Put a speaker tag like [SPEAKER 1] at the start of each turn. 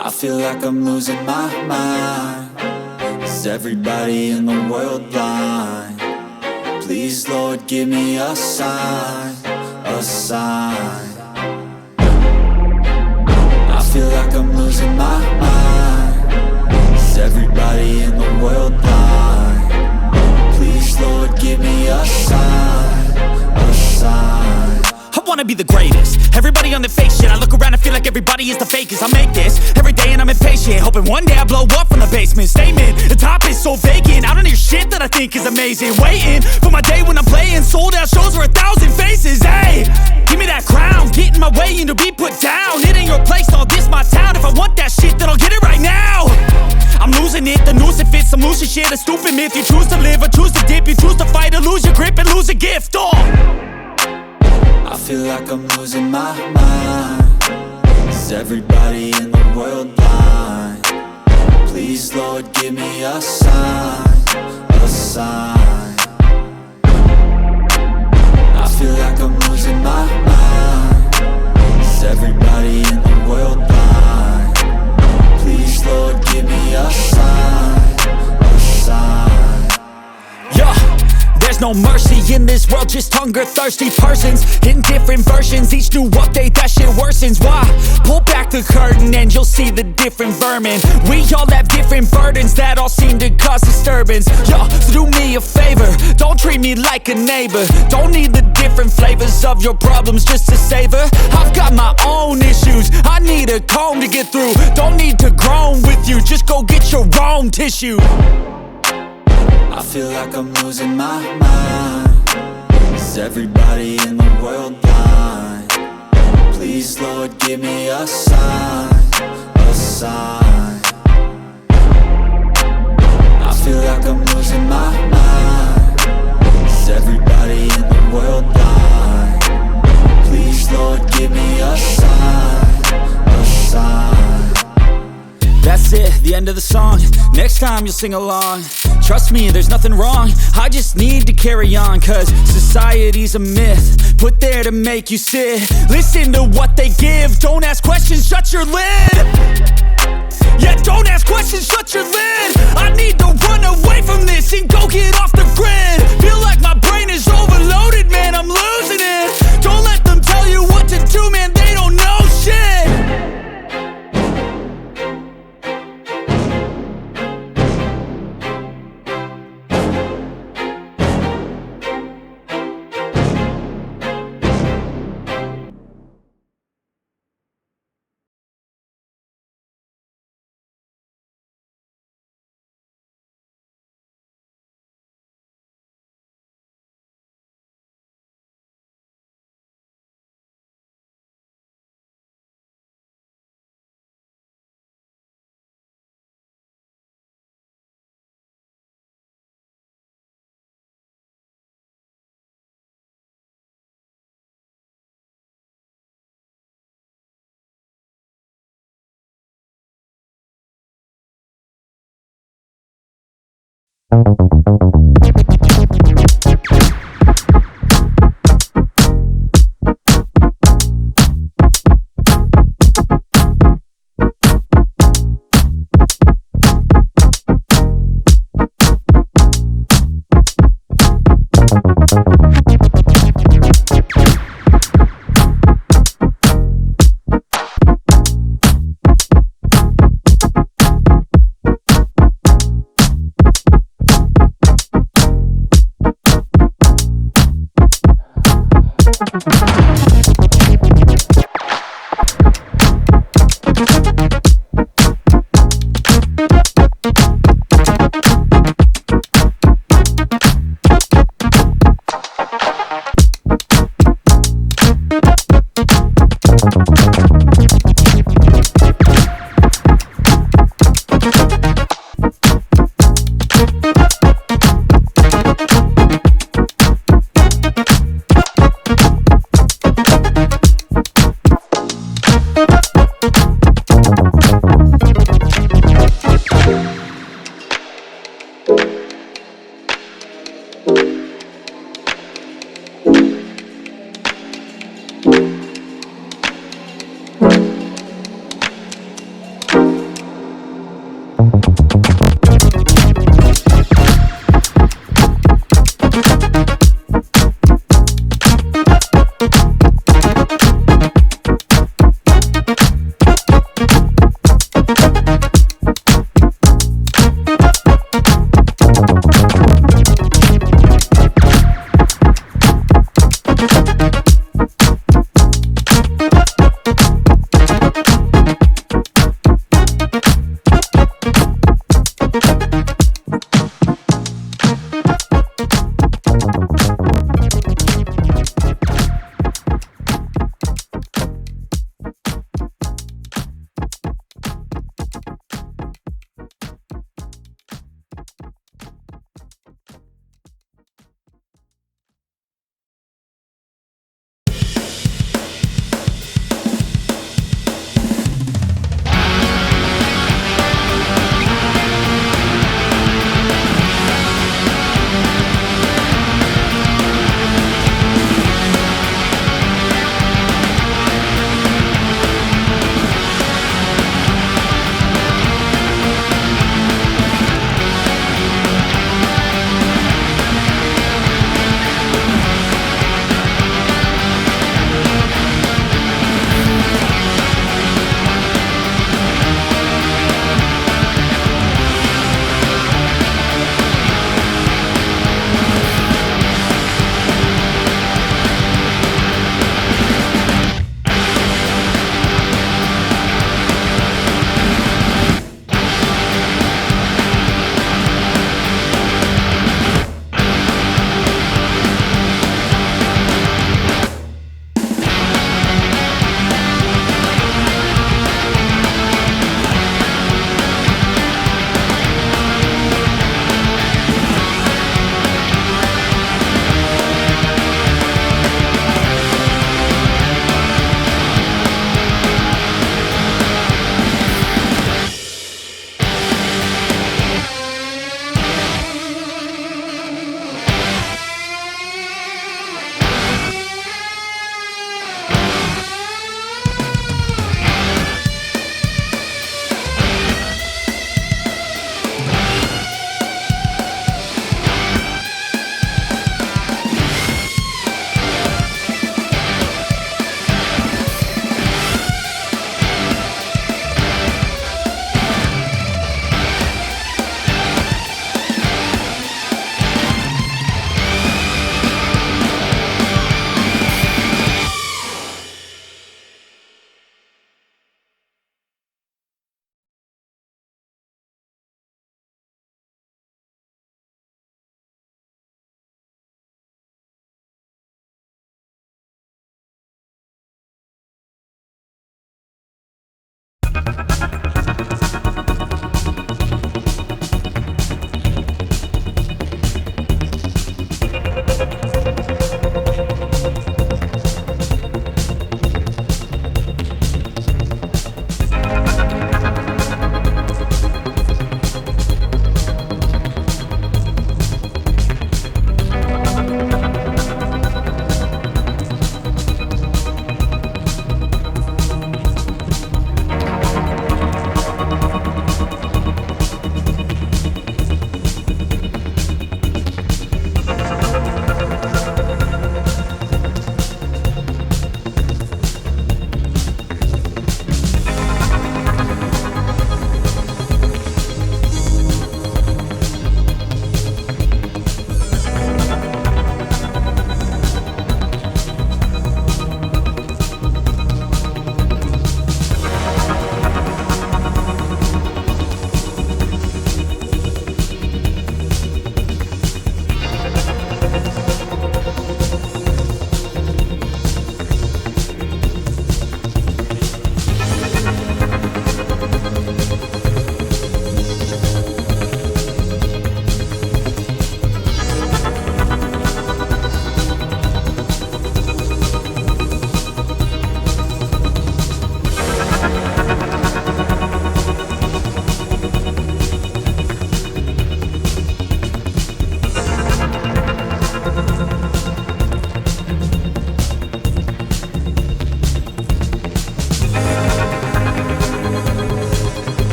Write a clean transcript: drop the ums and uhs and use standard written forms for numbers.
[SPEAKER 1] I feel like I'm losing my mind. Is everybody in the world blind? Please, Lord, give me a sign, a sign. I feel like I'm losing my mind. Is everybody in the world blind? Please, Lord, give me a sign, a sign.
[SPEAKER 2] I wanna be the greatest. Everybody on the fake shit. I look around and feel like everybody is the fakest. I make this every day and I'm impatient, hoping one day I blow up from the basement. Statement, the top is so vacant. I don't hear shit that I think is amazing. Waiting for my day when I'm playing sold out shows for 1,000 faces. Hey, give me that crown, get in my way and to be put down. It ain't your place, all this my town. If I want that shit, then I'll get it right now. I'm losing it, the noose it fits. I'm losing shit, a stupid myth. You choose to live or choose to dip. You choose to fight or lose your grip and lose a gift.
[SPEAKER 1] I feel like I'm losing my mind. Is everybody in the world blind? Please, Lord, give me a sign, a sign. I feel like I'm losing my mind. Is everybody in the world blind? Please, Lord, give me a sign, a sign.
[SPEAKER 2] Yeah, there's no mercy in this world, just hunger-thirsty persons in different versions. Each new update, that shit worsens. Why? Pull back the curtain and you'll see the different vermin. We all have different burdens that all seem to cause disturbance. Yo, so do me a favor, don't treat me like a neighbor. Don't need the different flavors of your problems just to savor. I've got my own issues, I need a comb to get through. Don't need to groan with you, just go get your own tissue.
[SPEAKER 1] I feel like I'm losing my mind. Is everybody in the world blind? Please, Lord, give me a sign, a sign. I feel like I'm losing my mind. Is everybody in the world blind? Please, Lord, give me a sign, a sign.
[SPEAKER 2] That's it, the end of the song. Next time you'll sing along. Trust me, there's nothing wrong, I just need to carry on. Cause society's a myth, put there to make you sit. Listen to what they give, don't ask questions, shut your lid. Yeah, don't ask questions, shut your lid. I need to run away from this and go get off the grid. Feel like my brain is overloaded, man, I'm losing it. Don't let them tell you what to do, man, they don't know shit.
[SPEAKER 3] Thank you.